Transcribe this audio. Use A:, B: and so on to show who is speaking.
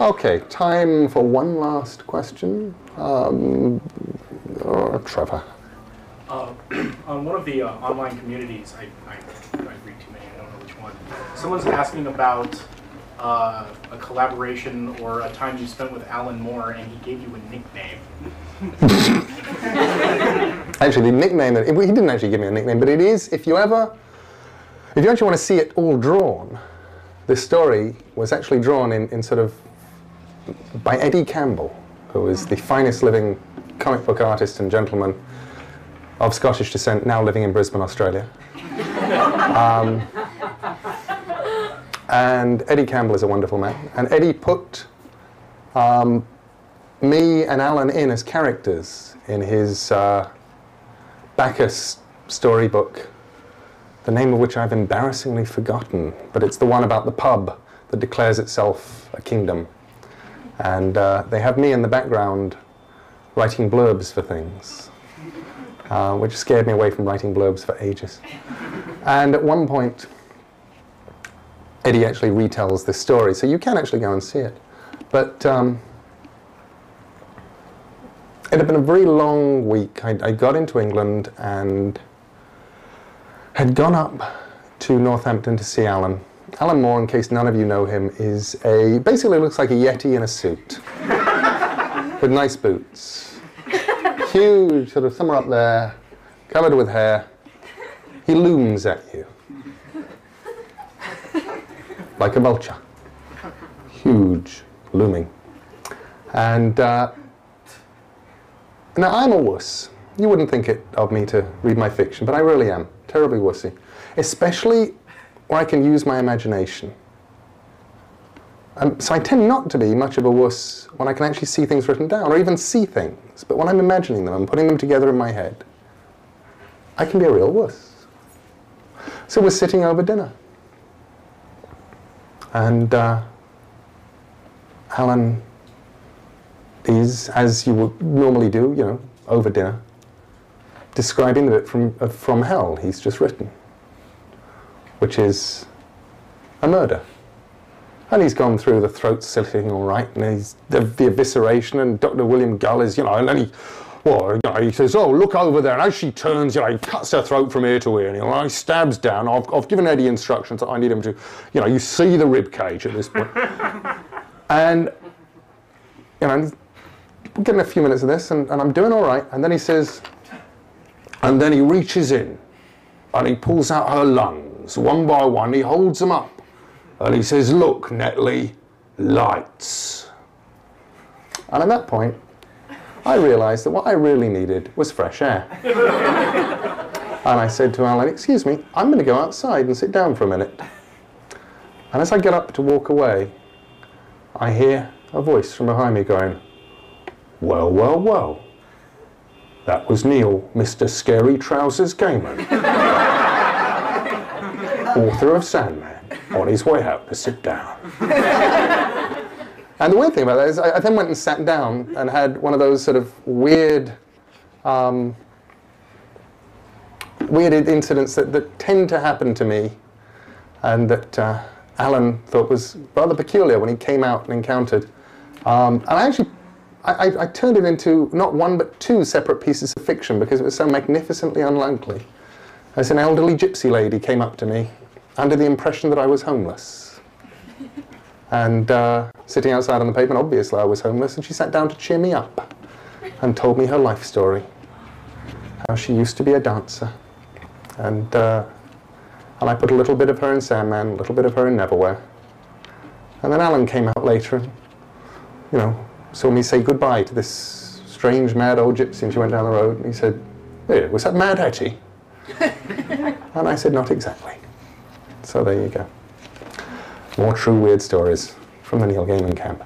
A: Okay, time for one last question. Trevor.
B: On one of the online communities, I read too many, I don't know which one. Someone's asking about a collaboration or a time you spent with Alan Moore, and he gave you a nickname.
A: Actually, the nickname, he didn't actually give me a nickname, but it is, if you actually want to see it all drawn, this story was actually drawn in sort of, by Eddie Campbell, who is the finest living comic book artist and gentleman of Scottish descent, now living in Brisbane, Australia. And Eddie Campbell is a wonderful man. And Eddie put me and Alan in as characters in his Bacchus storybook, the name of which I've embarrassingly forgotten, but it's the one about the pub that declares itself a kingdom. And they have me in the background writing blurbs for things, which scared me away from writing blurbs for ages. And at one point, Eddie actually retells this story, so you can actually go and see it. But it had been a very long week. I got into England and had gone up to Northampton to see Alan. Alan Moore, in case none of you know him, is basically looks like a Yeti in a suit with nice boots. Huge, sort of somewhere up there, covered with hair. He looms at you like a vulture. Huge, looming. And now I'm a wuss. You wouldn't think it of me to read my fiction, but I really am. Terribly wussy. Especially where I can use my imagination. So I tend not to be much of a wuss when I can actually see things written down, or even see things. But when I'm imagining them and putting them together in my head, I can be a real wuss. So we're sitting over dinner. And Alan is, as you would normally do, you know, over dinner, describing the bit from hell he's just written, which is a murder. And he's gone through the throat slitting all right, and he's the evisceration, and Dr. William Gull is, you know, and then he says, oh, look over there, and as she turns, you know, he cuts her throat from ear to ear, and he stabs down. I've given Eddie instructions that I need him to, you know, you see the rib cage at this point. And, you know, we're getting a few minutes of this, and I'm doing all right, and then he says, and then he reaches in, and he pulls out her lungs, one by one, he holds them up, and he says, look, Netley, lights. And at that point, I realised that what I really needed was fresh air. And I said to Alan, excuse me, I'm going to go outside and sit down for a minute. And as I get up to walk away, I hear a voice from behind me going, well, well, well, that was Neil, Mr. Scary Trousers Gaiman, author of Sandman, on his way out to sit down. And the weird thing about that is I then went and sat down and had one of those sort of weird incidents that tend to happen to me, and that Alan thought was rather peculiar when he came out and encountered. And I turned it into not one but two separate pieces of fiction because it was so magnificently unlikely. As an elderly gypsy lady came up to me under the impression that I was homeless. And sitting outside on the pavement, obviously I was homeless, and she sat down to cheer me up and told me her life story. How she used to be a dancer. And I put a little bit of her in Sandman, a little bit of her in Neverwhere. And then Alan came out later and, you know, saw me say goodbye to this strange, mad old gypsy, and she went down the road, and he said, hey, was that Mad Hattie? And I said, not exactly. So there you go. More true weird stories from the Neil Gaiman camp.